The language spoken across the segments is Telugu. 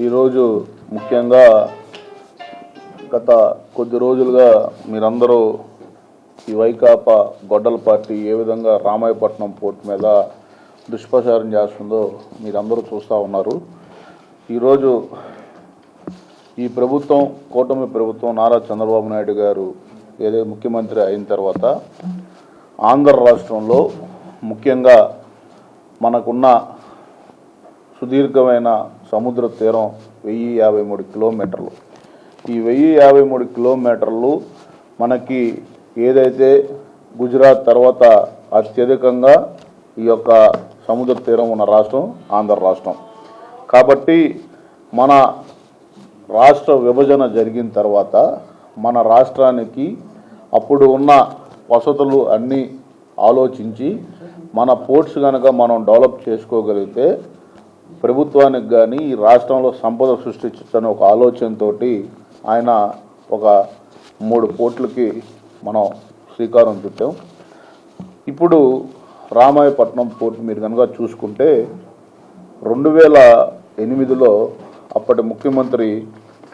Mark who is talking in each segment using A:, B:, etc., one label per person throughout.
A: ఈరోజు ముఖ్యంగా గత కొద్ది రోజులుగా మీరందరూ ఈ వైకాపా గొడ్డల పార్టీ ఏ విధంగా రామాయపట్నం పోర్టు మీద దుష్ప్రచారం చేస్తుందో మీరందరూ చూస్తూ ఉన్నారు. ఈరోజు ఈ ప్రభుత్వం, కూటమి ప్రభుత్వం, నారా చంద్రబాబు నాయుడు గారు ఏదైతే ముఖ్యమంత్రి అయిన తర్వాత ఆంధ్ర రాష్ట్రంలో ముఖ్యంగా మనకున్న సుదీర్ఘమైన సముద్ర తీరం 1053 కిలోమీటర్లు. ఈ 1053 కిలోమీటర్లు మనకి ఏదైతే గుజరాత్ తర్వాత అత్యధికంగా ఈ యొక్క సముద్ర తీరం ఉన్న రాష్ట్రం ఆంధ్ర రాష్ట్రం. కాబట్టి మన రాష్ట్ర విభజన జరిగిన తర్వాత మన రాష్ట్రానికి అప్పుడు ఉన్న వసతులు అన్నీ ఆలోచించి మన పోర్ట్స్ కనుక మనం డెవలప్ చేసుకోగలిగితే ప్రభుత్వానికి కానీ ఈ రాష్ట్రంలో సంపద సృష్టించని ఒక ఆలోచనతో ఆయన ఒక 3 పోర్టులకి మనం శ్రీకారం చుట్టాం. ఇప్పుడు రామాయపట్నం పోర్టు మీరు కనుక చూసుకుంటే 2008లో అప్పటి ముఖ్యమంత్రి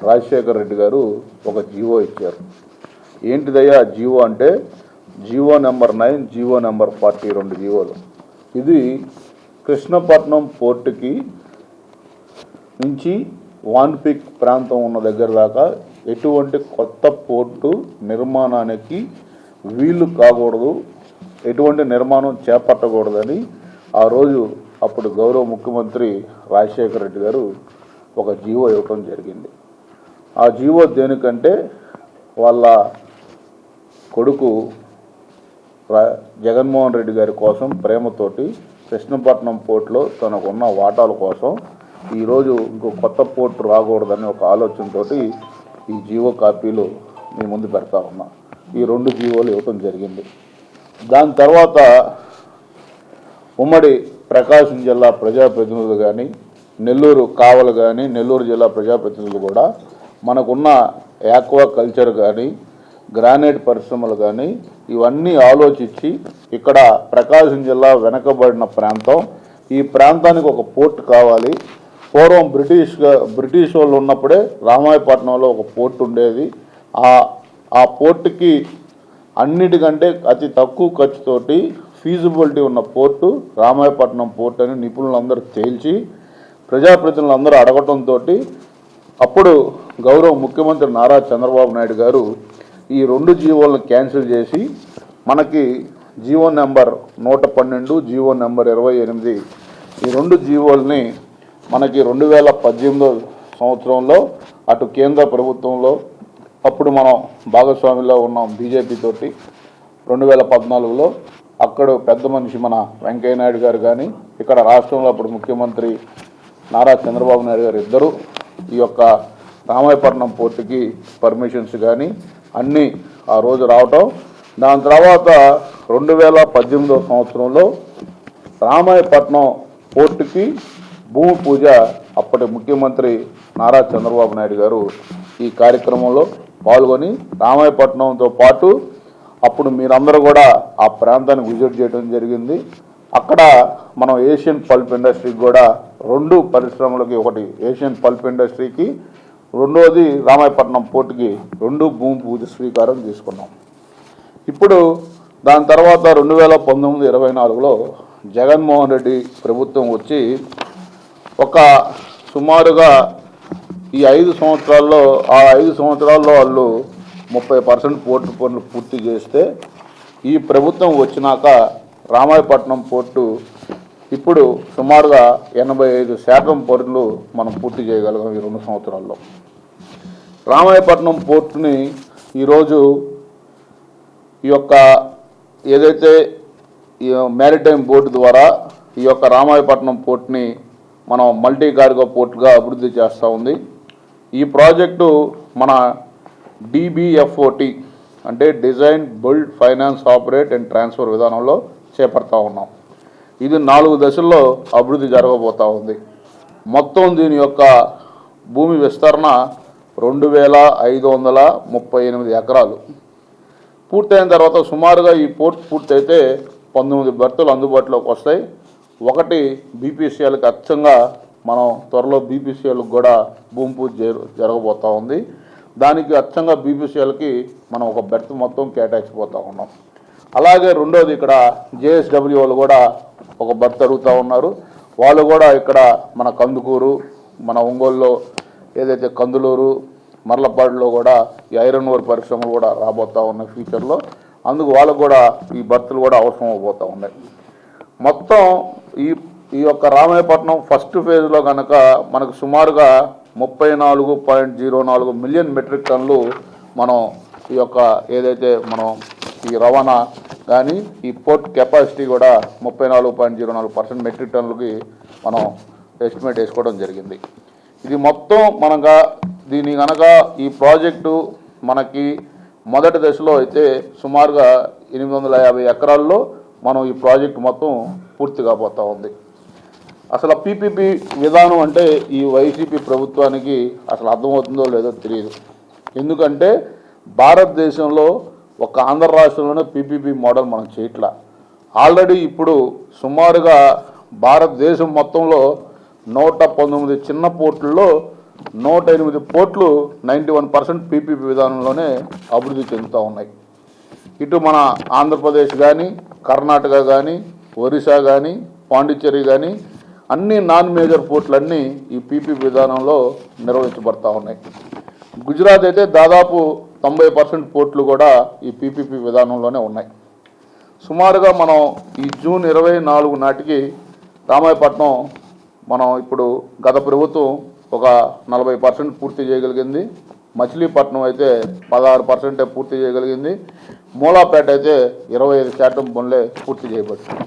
A: రాజశేఖర రెడ్డి గారు ఒక జీవో ఇచ్చారు. ఏంటిదయ్యా జీవో అంటే జీవో నెంబర్ 9, జీవో నెంబర్ 40, 2 జీవోలు. ఇది కృష్ణపట్నం పోర్టుకి నుంచి వాన్పిక్ ప్రాంతం ఉన్న దగ్గర దాకా ఎటువంటి కొత్త పోర్టు నిర్మాణానికి వీలు కాకూడదు, ఎటువంటి నిర్మాణం చేపట్టకూడదని ఆ రోజు అప్పుడు గౌరవ ముఖ్యమంత్రి రాజశేఖర రెడ్డి గారు ఒక జీవో ఇవ్వటం జరిగింది. ఆ జీవో దేనికంటే వాళ్ళ కొడుకు జగన్మోహన్ రెడ్డి గారి కోసం ప్రేమతోటి కృష్ణపట్నం పోర్టులో తనకున్న వాటాల కోసం ఈరోజు ఇంకో కొత్త పోర్టు రాకూడదని ఒక ఆలోచనతో ఈ జీవో కాపీలు మీ ముందు పెడతా ఉన్నా. ఈ 2 జీవోలు ఇవ్వటం జరిగింది. దాని తర్వాత ఉమ్మడి ప్రకాశం జిల్లా ప్రజాప్రతినిధులు కానీ, నెల్లూరు కావలు కానీ, నెల్లూరు జిల్లా ప్రజాప్రతినిధులు కూడా మనకున్న ఆక్వా కల్చర్ కానీ, గ్రానైట్ పరిశ్రమలు కానీ ఇవన్నీ ఆలోచించి ఇక్కడ ప్రకాశం జిల్లా వెనకబడిన ప్రాంతం, ఈ ప్రాంతానికి ఒక పోర్టు కావాలి. పూర్వం బ్రిటిష్ వాళ్ళు ఉన్నప్పుడే రామాయపట్నంలో ఒక పోర్టు ఉండేది. ఆ పోర్టుకి అన్నిటికంటే అతి తక్కువ ఖర్చుతోటి ఫీజిబిలిటీ ఉన్న పోర్టు రామాయపట్నం పోర్టు అని నిపుణులందరూ తేల్చి ప్రజాప్రతినిధులందరూ అడగటంతో అప్పుడు గౌరవ ముఖ్యమంత్రి నారా చంద్రబాబు నాయుడు గారు ఈ 2 జీవోలను క్యాన్సిల్ చేసి మనకి జీవో నెంబర్ 112, జీవో నెంబర్ 28 ఈ 2 జీవోల్ని మనకి 2018 సంవత్సరంలో అటు కేంద్ర ప్రభుత్వంలో అప్పుడు మనం భాగస్వామిలో ఉన్నాం బీజేపీ తోటి. 2014లో అక్కడ పెద్ద మనిషి మన వెంకయ్య నాయుడు గారు కానీ, ఇక్కడ రాష్ట్రంలో అప్పుడు ముఖ్యమంత్రి నారా చంద్రబాబు నాయుడు గారు ఇద్దరు ఈ యొక్క రామాయపట్నం పోర్టుకి పర్మిషన్స్ కానీ అన్నీ ఆ రోజు రావటం. దాని తర్వాత 2018 సంవత్సరంలో రామాయపట్నం పోర్టుకి భూమి పూజ అప్పటి ముఖ్యమంత్రి నారా చంద్రబాబు నాయుడు గారు ఈ కార్యక్రమంలో పాల్గొని రామాయపట్నంతో పాటు అప్పుడు మీరందరూ కూడా ఆ ప్రాంతానికి విజిట్ చేయడం జరిగింది. అక్కడ మనం ఏషియన్ పల్ప్ ఇండస్ట్రీకి కూడా 2 పరిశ్రమలకి, ఒకటి ఏషియన్ పల్ప్ ఇండస్ట్రీకి, రెండోది రామాయపట్నం పోర్టుకి 2 భూమి పూజ స్వీకారం తీసుకున్నాం. ఇప్పుడు దాని తర్వాత 2019-24లో జగన్మోహన్ రెడ్డి ప్రభుత్వం వచ్చి ఒక సుమారుగా ఈ 5 సంవత్సరాల్లో వాళ్ళు 30% పోర్టు పనులు పూర్తి చేస్తే ఈ ప్రభుత్వం వచ్చినాక రామాయపట్నం పోర్టు ఇప్పుడు సుమారుగా 85% పనులు మనం పూర్తి చేయగలిగాం ఈ 2 సంవత్సరాల్లో. రామాయపట్నం పోర్టుని ఈరోజు ఈ యొక్క ఏదైతే ఈ మ్యారిటైమ్ బోర్డు ద్వారా ఈ యొక్క రామాయపట్నం పోర్టుని మనం మల్టీ కార్గో పోర్టుగా అభివృద్ధి చేస్తూ ఉంది. ఈ ప్రాజెక్టు మన DBFOT అంటే design, build, finance, operate and transfer విధానంలో చేపడతా ఉన్నాం. ఇది 4 దశల్లో అభివృద్ధి జరగబోతూ ఉంది. మొత్తం దీని యొక్క భూమి విస్తరణ 2538 ఎకరాలు. పూర్తయిన తర్వాత సుమారుగా ఈ పోర్ట్ పూర్తయితే 19 బెర్తులు అందుబాటులోకి వస్తాయి. ఒకటి బీపీసీఎల్కి అచ్చంగా మనం త్వరలో బీపీసీఎల్కి కూడా భూమి పూజ జరగబోతూ ఉంది. దానికి అచ్చంగా బీపీసీఎల్కి మనం ఒక బెర్త్ మొత్తం కేటాయించిపోతూ ఉన్నాం. అలాగే రెండోది ఇక్కడ జేఎస్డబ్ల్యూ వాళ్ళు కూడా ఒక బెర్త్ అడుగుతూ ఉన్నారు. వాళ్ళు కూడా ఇక్కడ మన కందుకూరు, మన ఒంగోలులో ఏదైతే కందులూరు, మర్లపాడులో కూడా ఈ ఐరన్ ఓర్ పరిశ్రమలు కూడా రాబోతూ ఉన్నాయి ఫ్యూచర్లో. అందుకు వాళ్ళకు కూడా ఈ బర్తులు కూడా అవసరం అయిపోతూ ఉన్నాయి. మొత్తం ఈ యొక్క రామాయపట్నం ఫస్ట్ ఫేజ్లో కనుక మనకు సుమారుగా 34.04 మిలియన్ మెట్రిక్ టన్నులు మనం ఈ యొక్క ఏదైతే మనం ఈ రవాణా కానీ ఈ పోర్ట్ కెపాసిటీ కూడా 34.04% మెట్రిక్ టన్నులకి మనం ఎస్టిమేట్ వేసుకోవడం జరిగింది. ఇది మొత్తం మనగా దీని కనుక ఈ ప్రాజెక్టు మనకి మొదటి దశలో అయితే సుమారుగా 850 ఎకరాల్లో మనం ఈ ప్రాజెక్టు మొత్తం పూర్తి కాబోతూ ఉంది. అసలు పీపీపీ విధానం అంటే ఈ వైసీపీ ప్రభుత్వానికి అసలు అర్థమవుతుందో లేదో తెలియదు. ఎందుకంటే భారతదేశంలో ఒక ఆంధ్ర రాష్ట్రంలోనే పీపీపీ మోడల్ మనం చేయట్లా. ఆల్రెడీ ఇప్పుడు సుమారుగా భారతదేశం మొత్తంలో 119 చిన్న పోర్టుల్లో 108 పోర్ట్లు 91% పీపీపీ విధానంలోనే అభివృద్ధి చెందుతూ ఉన్నాయి. ఇటు మన ఆంధ్రప్రదేశ్ కానీ, కర్ణాటక కానీ, ఒరిస్సా కానీ, పాండిచ్చేరి కానీ అన్ని నాన్ మేజర్ పోర్టులన్నీ ఈ పీపీపీ విధానంలో నిర్వహించబడతా ఉన్నాయి. గుజరాత్ అయితే దాదాపు 90% పోర్టులు కూడా ఈ పీపీపీ విధానంలోనే ఉన్నాయి. సుమారుగా మనం ఈ జూన్ 24 నాటికి రామాయపట్నం మనం ఇప్పుడు గత ప్రభుత్వం ఒక 40% పూర్తి చేయగలిగింది. మచిలీపట్నం అయితే 16% పూర్తి చేయగలిగింది. మూలాపేట అయితే 25% పనులే పూర్తి చేయబడింది.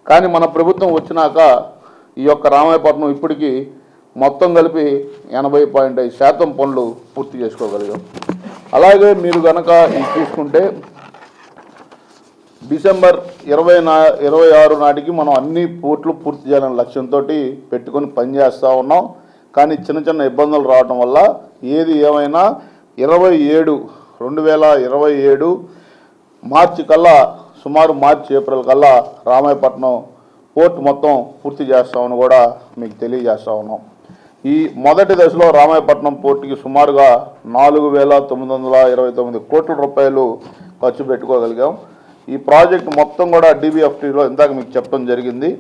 A: కానీ మన ప్రభుత్వం వచ్చినాక ఈ యొక్క రామాయపట్నం ఇప్పటికీ మొత్తం కలిపి 80.5% పనులు పూర్తి చేసుకోగలిగాం. అలాగే మీరు కనుక ఇది చూసుకుంటే డిసెంబర్ 26 నాటికి మనం అన్ని పోర్ట్లు పూర్తి చేయాలనే లక్ష్యంతో పెట్టుకొని పనిచేస్తూ ఉన్నాం. కానీ చిన్న చిన్న ఇబ్బందులు రావడం వల్ల ఏది ఏమైనా 2027 మార్చి కల్లా సుమారు ఏప్రిల్ కల్లా రామాయపట్నం పోర్ట్ మొత్తం పూర్తి చేస్తామని కూడా మీకు తెలియజేస్తూ ఉన్నాం. ఈ మొదటి దశలో రామాయపట్నం పోర్టుకి సుమారుగా 4,929 కోట్ల రూపాయలు ఖర్చు పెట్టుకోగలిగాం. ఈ ప్రాజెక్టు మొత్తం కూడా డీబీఎఫ్టీలో ఇందాక మీకు చెప్పడం జరిగింది.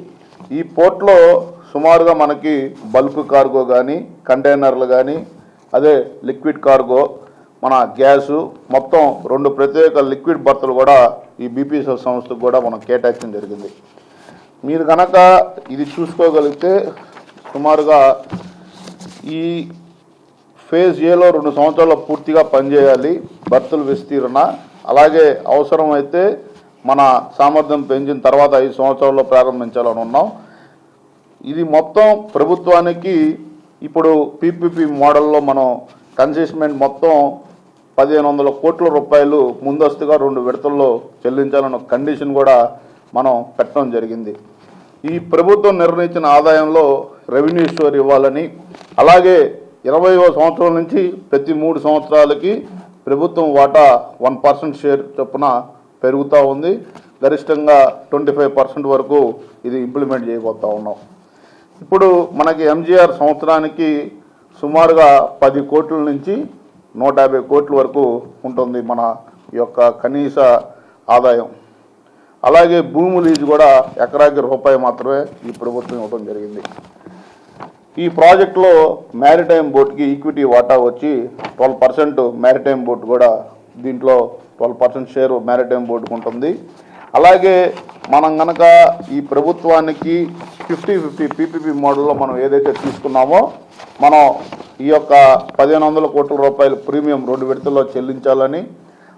A: ఈ పోర్ట్లో సుమారుగా మనకి బల్క్ కార్గో కానీ, కంటైనర్లు కానీ, అదే లిక్విడ్ కార్గో, మన గ్యాసు మొత్తం 2 ప్రత్యేక లిక్విడ్ బర్తులు కూడా ఈ బీపీసీఎల్ సంస్థకు కూడా మనం కేటాయించడం జరిగింది. మీరు కనుక ఇది చూసుకోగలిగితే సుమారుగా ఈ ఫేజ్ ఏలో 2 సంవత్సరాల్లో పూర్తిగా పనిచేయాలి బర్తుల విస్తీర్ణ. అలాగే అవసరమైతే మన సామర్థ్యం పెంచిన తర్వాత 5 సంవత్సరాల్లో ప్రారంభించాలని ఉన్నాం. ఇది మొత్తం ప్రభుత్వానికి ఇప్పుడు పీపీపీ మోడల్లో మనం కన్సెస్మెంట్ మొత్తం 1,500 కోట్ల రూపాయలు ముందస్తుగా 2 విడతల్లో చెల్లించాలన్న కండిషన్ కూడా మనం పెట్టడం జరిగింది. ఈ ప్రభుత్వం నిర్ణయించిన ఆదాయంలో రెవెన్యూ షేర్ ఇవ్వాలని, అలాగే 20వ సంవత్సరం నుంచి ప్రతి 3 సంవత్సరాలకి ప్రభుత్వం వాటా 1% షేర్ చొప్పున పెరుగుతూ ఉంది. గరిష్టంగా 25% వరకు ఇది ఇంప్లిమెంట్ చేయబోతూ ఉన్నాం. ఇప్పుడు మనకి ఎంజీఆర్ సంవత్సరానికి సుమారుగా 10 కోట్ల నుంచి 150 కోట్ల వరకు ఉంటుంది మన యొక్క కనీస ఆదాయం. అలాగే భూమి లీజు కూడా ఎకరాకి రూపాయి మాత్రమే ఈ ప్రభుత్వం ఇవ్వడం జరిగింది. ఈ ప్రాజెక్టులో మ్యారిటైమ్ బోర్డుకి ఈక్విటీ వాటా వచ్చి 12%, మ్యారిటైమ్ బోర్డు కూడా దీంట్లో 12% షేర్ మ్యారిటైమ్ బోర్డుకు ఉంటుంది. అలాగే మనం కనుక ఈ ప్రభుత్వానికి 50-50 పీపీపీ మోడల్లో మనం ఏదైతే తీసుకున్నామో మనం ఈ యొక్క 1,500 కోట్ల రూపాయల ప్రీమియం 2 విడతల్లో చెల్లించాలని,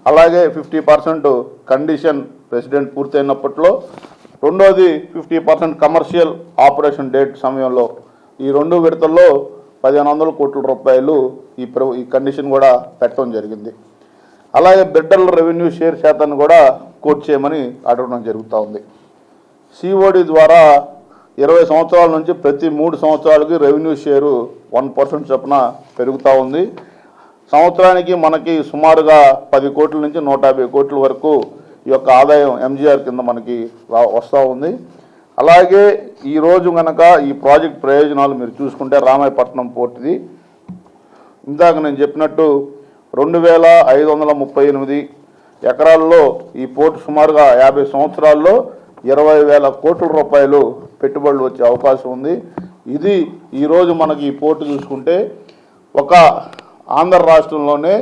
A: అలాగే 50% కండిషన్ ప్రెసిడెంట్ పూర్తయినప్పట్లో, రెండోది 50% కమర్షియల్ ఆపరేషన్ డేట్ సమయంలో ఈ 2 విడతల్లో 1,500 కోట్ల రూపాయలు ఈ కండిషన్ కూడా పెట్టడం జరిగింది. అలాగే బిడ్డల రెవెన్యూ షేర్ శాతాన్ని కూడా కోట్ చేయమని అడగడం జరుగుతూ ఉంది. సిఓడి ద్వారా 20 సంవత్సరాల నుంచి ప్రతి 3 సంవత్సరాలకి రెవెన్యూ షేరు 1% చొప్పున పెరుగుతూ ఉంది. సంవత్సరానికి మనకి సుమారుగా 10 కోట్ల నుంచి 150 కోట్ల వరకు ఈ యొక్క ఆదాయం ఎంజీఆర్ కింద మనకి వస్తూ ఉంది. అలాగే ఈరోజు కనుక ఈ ప్రాజెక్ట్ ప్రయోజనాలు మీరు చూసుకుంటే రామాయపట్నం పోర్టుది ఇందాక నేను చెప్పినట్టు 2538 ఎకరాల్లో ఈ పోర్టు సుమారుగా 50 సంవత్సరాల్లో 20,000 కోట్ల రూపాయలు పెట్టుబడులు వచ్చే అవకాశం ఉంది. ఇది ఈరోజు మనకి ఈ పోర్టు చూసుకుంటే ఒక ఆంధ్ర రాష్ట్రంలోనే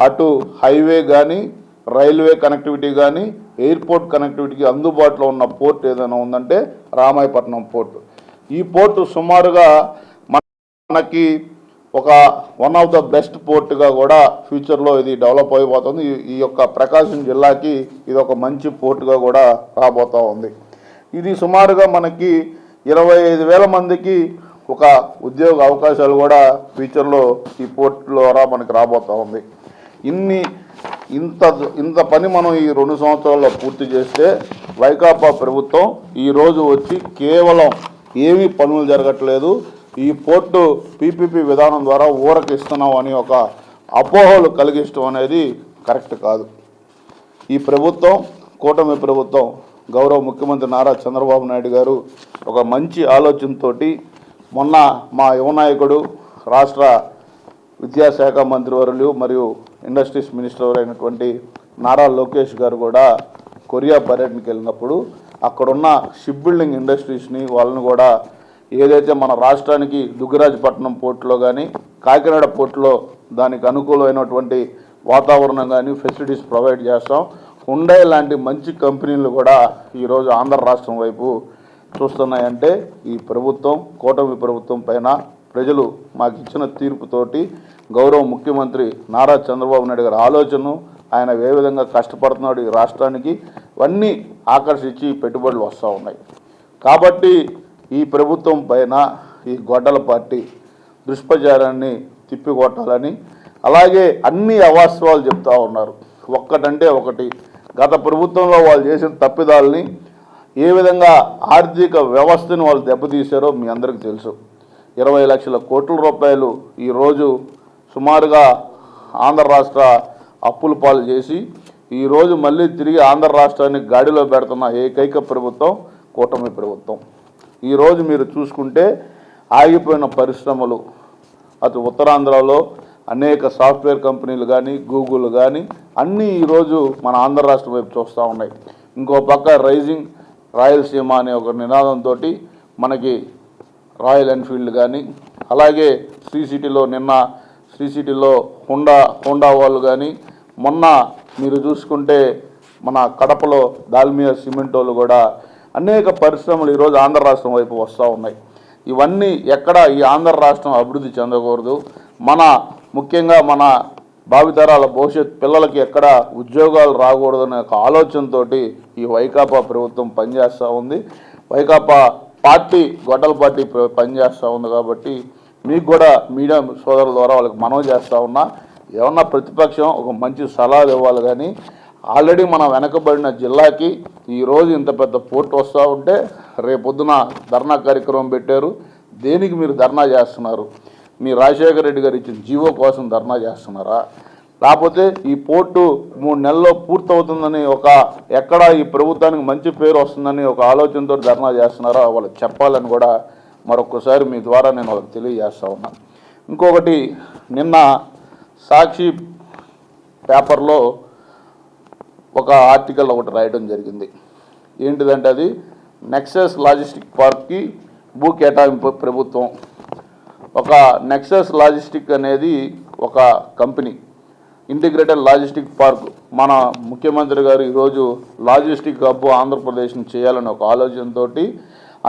A: అటు హైవే కానీ రైల్వే కనెక్టివిటీ కానీ ఎయిర్పోర్ట్ కనెక్టివిటీకి అందుబాటులో ఉన్న పోర్ట్ ఏదైనా ఉందంటే రామాయపట్నం పోర్టు. ఈ పోర్టు సుమారుగా మనకి ఒక వన్ ఆఫ్ ద బెస్ట్ పోర్టుగా కూడా ఫ్యూచర్లో ఇది డెవలప్ అయిపోతుంది. ఈ యొక్క ప్రకాశం జిల్లాకి ఇది ఒక మంచి పోర్టుగా కూడా రాబోతూ ఉంది. ఇది సుమారుగా మనకి 25,000 మందికి ఒక ఉద్యోగ అవకాశాలు కూడా ఫ్యూచర్లో ఈ పోర్టు ద్వారా మనకి రాబోతూ ఉంది. ఇంత పని మనం ఈ 2 సంవత్సరాల్లో పూర్తి చేస్తే వైకాపా ప్రభుత్వం ఈరోజు వచ్చి కేవలం ఏమీ పనులు జరగట్లేదు, ఈ పోర్టు పీపీపీ విధానం ద్వారా ఊరకి ఇస్తున్నాం అని ఒక అపోహలు కలిగించడం అనేది కరెక్ట్ కాదు. ఈ ప్రభుత్వం కూటమి ప్రభుత్వం గౌరవ ముఖ్యమంత్రి నారా చంద్రబాబు నాయుడు గారు ఒక మంచి ఆలోచనతో మొన్న మా యువ నాయకుడు రాష్ట్ర విద్యాశాఖ మంత్రివర్యులు మరియు ఇండస్ట్రీస్ మినిస్టర్ అయినటువంటి నారా లోకేష్ గారు కూడా కొరియా పర్యటనకి వెళ్ళినప్పుడు అక్కడున్న షిప్ బిల్డింగ్ ఇండస్ట్రీస్ని వాళ్ళని కూడా ఏదైతే మన రాష్ట్రానికి దుగ్గరాజపట్నం పోర్టులో కానీ కాకినాడ పోర్టులో దానికి అనుకూలమైనటువంటి వాతావరణం కానీ ఫెసిలిటీస్ ప్రొవైడ్ చేస్తాం. హుండై లాంటి మంచి కంపెనీలు కూడా ఈరోజు ఆంధ్ర రాష్ట్రం వైపు చూస్తున్నాయంటే ఈ ప్రభుత్వం కూటమి ప్రభుత్వం పైన ప్రజలు మాకు ఇచ్చిన తీర్పుతోటి గౌరవ ముఖ్యమంత్రి నారా చంద్రబాబు నాయుడు గారి ఆలోచనను ఆయన ఏ విధంగా కష్టపడుతున్నాడు ఈ రాష్ట్రానికి ఇవన్నీ ఆకర్షించి పెట్టుబడులు వస్తూ ఉన్నాయి. కాబట్టి ఈ ప్రభుత్వం పైన ఈ గొడ్డల పార్టీ దుష్ప్రచారాన్ని తిప్పికొట్టాలని అలాగే అన్ని అవాస్తవాలు చెప్తూ ఉన్నారు. ఒక్కటంటే ఒకటి, గత ప్రభుత్వంలో వాళ్ళు చేసిన తప్పిదాలని ఏ విధంగా ఆర్థిక వ్యవస్థను వాళ్ళు దెబ్బతీశారో మీ అందరికీ తెలుసు. 20 లక్షల కోట్ల రూపాయలు ఈరోజు సుమారుగా ఆంధ్ర రాష్ట్ర అప్పుల పాలు చేసి ఈరోజు మళ్ళీ తిరిగి ఆంధ్ర రాష్ట్రాన్ని గాడిలో పెడుతున్న ఏకైక ప్రభుత్వం కూటమి ప్రభుత్వం. ఈరోజు మీరు చూసుకుంటే ఆగిపోయిన పరిశ్రమలు అటు ఉత్తరాంధ్రలో అనేక సాఫ్ట్వేర్ కంపెనీలు కానీ గూగుల్ కానీ అన్నీ ఈరోజు మన ఆంధ్ర రాష్ట్రం వైపు చూస్తూ ఉన్నాయి. ఇంకో పక్క రైజింగ్ రాయలసీమ అనే ఒక నినాదంతో మనకి రాయల్ ఎన్ఫీల్డ్ కానీ అలాగే శ్రీ సిటీలో హోండా వాళ్ళు కానీ మొన్న మీరు చూసుకుంటే మన కడపలో దాల్మియా సిమెంట్ వాళ్ళు కూడా అనేక పరిశ్రమలు ఈరోజు ఆంధ్ర రాష్ట్రం వైపు వస్తూ ఉన్నాయి. ఇవన్నీ ఎక్కడ ఈ ఆంధ్ర రాష్ట్రం అభివృద్ధి చెందకూడదు, ముఖ్యంగా మన భావితరాల భవిష్యత్ పిల్లలకి ఎక్కడ ఉద్యోగాలు రాకూడదనే ఒక ఆలోచనతో ఈ వైకాపా ప్రభుత్వం పనిచేస్తూ ఉంది. వైకాపా పార్టీ గొడ్డల పార్టీ పనిచేస్తూ ఉంది. కాబట్టి మీకు కూడా మీడియా సోదరుల ద్వారా వాళ్ళకి మనవి చేస్తూ ఉన్నా, ఏమన్నా ప్రతిపక్షం ఒక మంచి సలహాలు ఇవ్వాలి. కానీ ఆల్రెడీ మనం వెనకబడిన జిల్లాకి ఈరోజు ఇంత పెద్ద పోర్టు వస్తూ ఉంటే రేపొద్దున ధర్నా కార్యక్రమం పెట్టారు. దేనికి మీరు ధర్నా చేస్తున్నారు? మీ రాజశేఖర రెడ్డి గారు ఇచ్చిన జీవో కోసం ధర్నా చేస్తున్నారా? లేకపోతే ఈ పోర్టు 3 నెలల్లో పూర్తవుతుందని ఎక్కడ ఈ ప్రభుత్వానికి మంచి పేరు వస్తుందని ఒక ఆలోచనతో ధర్నా చేస్తున్నారో వాళ్ళకి చెప్పాలని కూడా మరొకసారి మీ ద్వారా నేను వాళ్ళకి తెలియజేస్తూ ఉన్నాను. ఇంకొకటి, నిన్న సాక్షి పేపర్లో ఒక ఆర్టికల్ ఒకటి రాయడం జరిగింది. ఏంటిదంటే అది నెక్సస్ లాజిస్టిక్ పార్క్కి భూ కేటాయింపు ప్రభుత్వం. ఒక నెక్సస్ లాజిస్టిక్ అనేది ఒక కంపెనీ, ఇంటిగ్రేటెడ్ లాజిస్టిక్ పార్క్. మన ముఖ్యమంత్రి గారు ఈరోజు లాజిస్టిక్ హబ్ ఆంధ్రప్రదేశ్ని చేయాలని ఒక ఆలోచనతో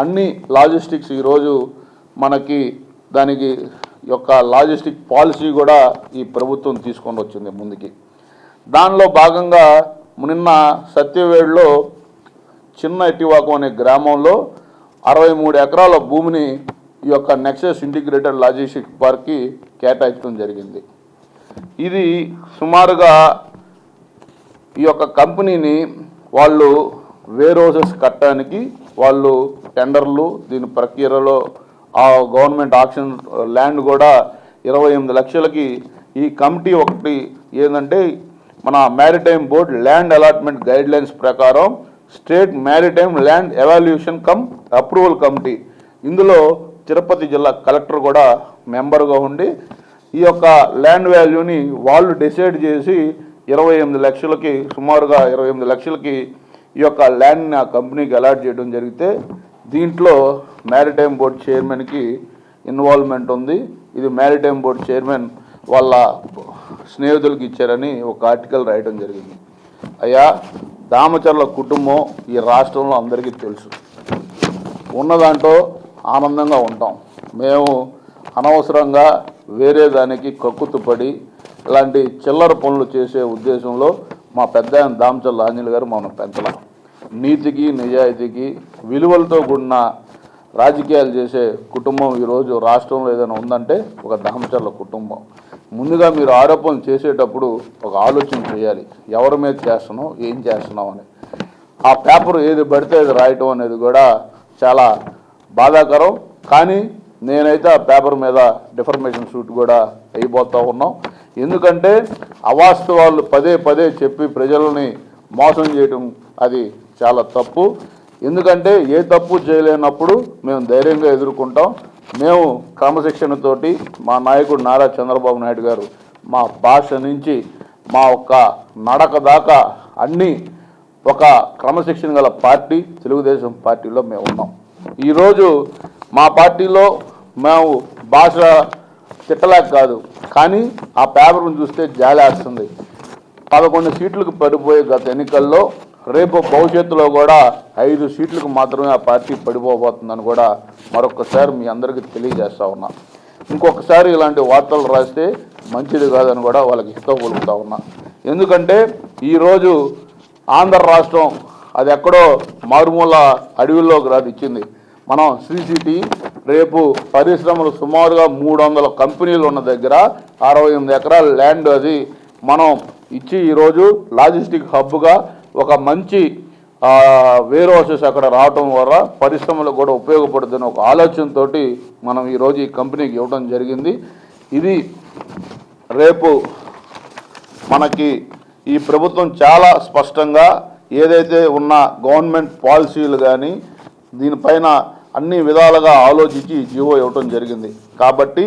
A: అన్ని లాజిస్టిక్స్ ఈరోజు మనకి దానికి యొక్క లాజిస్టిక్ పాలసీ కూడా ఈ ప్రభుత్వం తీసుకొని వచ్చింది ముందుకి. దానిలో భాగంగా నిన్న సత్యవేడులో చిన్న ఎట్టివాకం అనే గ్రామంలో 63 ఎకరాల భూమిని ఈ యొక్క నెక్సస్ ఇంటిగ్రేటెడ్ లాజిస్టిక్ పార్క్కి కేటాయించడం జరిగింది. ఇది సుమారుగా ఈ యొక్క కంపెనీని వాళ్ళు వేర్ హౌసెస్ కట్టడానికి వాళ్ళు టెండర్లు దీని ప్రక్రియలో ఆ గవర్నమెంట్ ఆక్షన్ ల్యాండ్ కూడా 28 లక్షలకి ఈ కమిటీ ఒకటి ఏంటంటే మన maritime board land allotment guidelines ప్రకారం state maritime land evaluation cum approval committee. ఇందులో తిరుపతి జిల్లా కలెక్టర్ కూడా మెంబర్గా ఉండి ఈ యొక్క ల్యాండ్ వాల్యూని వాళ్ళు డిసైడ్ చేసి 28 లక్షలకి, సుమారుగా 28 లక్షలకి ఈ యొక్క ల్యాండ్ని ఆ కంపెనీకి అలాట్ చేయడం జరిగితే దీంట్లో మ్యారిటైమ్ బోర్డ్ చైర్మన్కి ఇన్వాల్వ్మెంట్ ఉంది. ఇది మ్యారిటైమ్ బోర్డ్ చైర్మన్ వాళ్ళ స్నేహితులకి ఇచ్చారని ఒక ఆర్టికల్ రాయడం జరిగింది. అయ్యా, దామచర్ల కుటుంబం ఈ రాష్ట్రంలో అందరికీ తెలుసు. ఉన్నదాంట్లో ఆనందంగా ఉంటాం. మేము అనవసరంగా వేరే దానికి కక్కుతుపడి ఇలాంటి చిల్లర పనులు చేసే ఉద్దేశంలో మా పెద్ద ఆయన దామచర్ల ఆంజనేయులు గారు మనం పెంచలా. నీతికి, నిజాయితీకి, విలువలతో కూడిన రాజకీయాలు చేసే కుటుంబం ఈరోజు రాష్ట్రంలో ఏదైనా ఉందంటే ఒక దామచర్ల కుటుంబం. ముందుగా మీరు ఆరోపణలు చేసేటప్పుడు ఒక ఆలోచన చేయాలి, ఎవరి మీద చేస్తున్నాం, ఏం చేస్తున్నాం అని. ఆ పేపర్ ఏది పడితే అది రాయటం అనేది కూడా చాలా బాధాకరం. కానీ నేనైతే ఆ పేపర్ మీద డిఫర్మేషన్ సూట్ కూడా అయిపోతూ ఉన్నాం. ఎందుకంటే అవాస్తవాలు పదే పదే చెప్పి ప్రజలని మోసం చేయడం అది చాలా తప్పు. ఎందుకంటే ఏ తప్పు చేయలేనప్పుడు మేము ధైర్యంగా ఎదుర్కొంటాం. మేము క్రమశిక్షణతోటి మా నాయకుడు నారా చంద్రబాబు నాయుడు గారు మా భాష నుంచి మా ఒక్క నడక దాకా అన్నీ ఒక క్రమశిక్షణ గల పార్టీ తెలుగుదేశం పార్టీలో మేము ఉన్నాం. ఈరోజు మా పార్టీలో మేము భాష తిట్టలేక కాదు, కానీ ఆ పేపర్ను చూస్తే జాలేస్తుంది. 11 సీట్లకు పడిపోయే గత ఎన్నికల్లో రేపు భవిష్యత్తులో కూడా 5 సీట్లకు మాత్రమే ఆ పార్టీ పడిపోబోతుందని కూడా మరొకసారి మీ అందరికీ తెలియజేస్తా ఉన్నా. ఇంకొకసారి ఇలాంటి వార్తలు రాస్తే మంచిది కాదని కూడా వాళ్ళకి హితవు పలుకుతా ఉన్నా. ఎందుకంటే ఈరోజు ఆంధ్ర రాష్ట్రం అది ఎక్కడో మారుమూల అడవుల్లోకి రాదు ఇచ్చింది. మనం శ్రీసిటీ రేపు పరిశ్రమలు సుమారుగా 300 కంపెనీలు ఉన్న దగ్గర 68 ఎకరాల ల్యాండ్ అది మనం ఇచ్చి ఈరోజు లాజిస్టిక్ హబ్గా ఒక మంచి వేర్ హౌసెస్ అక్కడ రావటం ద్వారా పరిశ్రమలకు కూడా ఉపయోగపడుతున్న ఒక ఆలోచనతో మనం ఈరోజు ఈ కంపెనీకి ఇవ్వడం జరిగింది. ఇది రేపు మనకి ఈ ప్రభుత్వం చాలా స్పష్టంగా ఏదైతే ఉన్న గవర్నమెంట్ పాలసీలు కానీ దీనిపైన అన్ని విధాలుగా ఆలోచించి జీవో ఇవ్వటం జరిగింది. కాబట్టి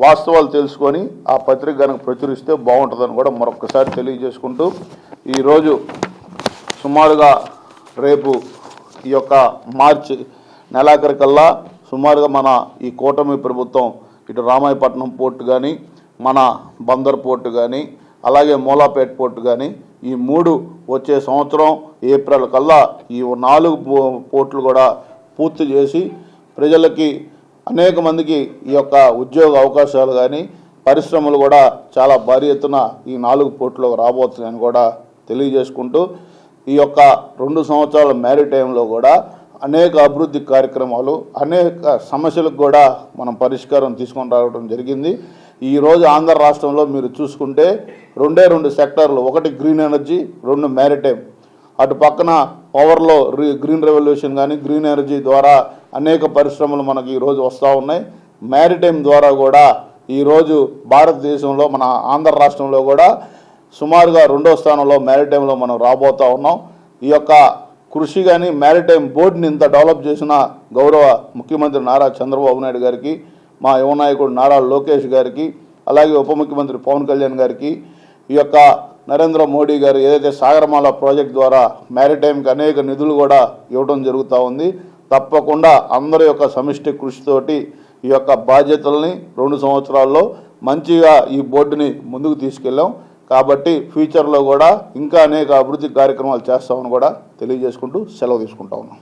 A: వాస్తవాలు తెలుసుకొని ఆ పత్రిక కనుక ప్రచురిస్తే బాగుంటుందని కూడా మరొకసారి తెలియజేసుకుంటూ ఈరోజు సుమారుగా రేపు ఈ యొక్క మార్చి నెలాఖరికల్లా సుమారుగా మన ఈ కూటమి ప్రభుత్వం ఇటు రామాయపట్నం పోర్టు కానీ, మన బందర్ పోర్టు కానీ, అలాగే మూలాపేట పోర్టు కానీ ఈ 3 వచ్చే సంవత్సరం ఏప్రిల్ కల్లా ఈ 4 పోర్టులు కూడా పూర్తి చేసి ప్రజలకి అనేక మందికి ఈ యొక్క ఉద్యోగ అవకాశాలు కానీ పరిశ్రమలు కూడా చాలా భారీ ఎత్తున ఈ 4 పోర్టులకు రాబోతున్నాయని కూడా తెలియజేసుకుంటూ ఈ యొక్క 2 సంవత్సరాల మ్యారిటైమ్లో కూడా అనేక అభివృద్ధి కార్యక్రమాలు, అనేక సమస్యలకు కూడా మనం పరిష్కారం తీసుకొని రావడం జరిగింది. ఈరోజు ఆంధ్ర రాష్ట్రంలో మీరు చూసుకుంటే 2 సెక్టార్లు, ఒకటి గ్రీన్ ఎనర్జీ, 2 మ్యారిటైమ్. అటు పక్కన పవర్లో గ్రీన్ రెవల్యూషన్ కానీ గ్రీన్ ఎనర్జీ ద్వారా అనేక పరిశ్రమలు మనకి ఈరోజు వస్తూ ఉన్నాయి. మ్యారిటైమ్ ద్వారా కూడా ఈరోజు భారతదేశంలో మన ఆంధ్ర రాష్ట్రంలో కూడా సుమారుగా 2వ స్థానంలో మ్యారిటైమ్లో మనం రాబోతూ ఉన్నాం. ఈ యొక్క కృషి కానీ మ్యారిటైమ్ బోర్డుని ఇంత డెవలప్ చేసిన గౌరవ ముఖ్యమంత్రి నారా చంద్రబాబు నాయుడు గారికి, మా యువ నాయకుడు నారా లోకేష్ గారికి, అలాగే ఉప ముఖ్యమంత్రి పవన్ కళ్యాణ్ గారికి, ఈ యొక్క నరేంద్ర మోడీ గారు ఏదైతే సాగరమాల ప్రాజెక్ట్ ద్వారా మ్యారిటైమ్కి అనేక నిధులు కూడా ఇవ్వడం జరుగుతూ ఉంది. తప్పకుండా అందరి యొక్క సమిష్టి కృషితోటి ఈ యొక్క బాధ్యతల్ని 2 సంవత్సరాల్లో మంచిగా ఈ బోర్డుని ముందుకు తీసుకెళ్ళాం. కాబట్టి ఫ్యూచర్లో కూడా ఇంకా అనేక అభివృద్ధి కార్యక్రమాలు చేస్తామని కూడా తెలియజేసుకుంటూ సెలవు తీసుకుంటా ఉన్నాం.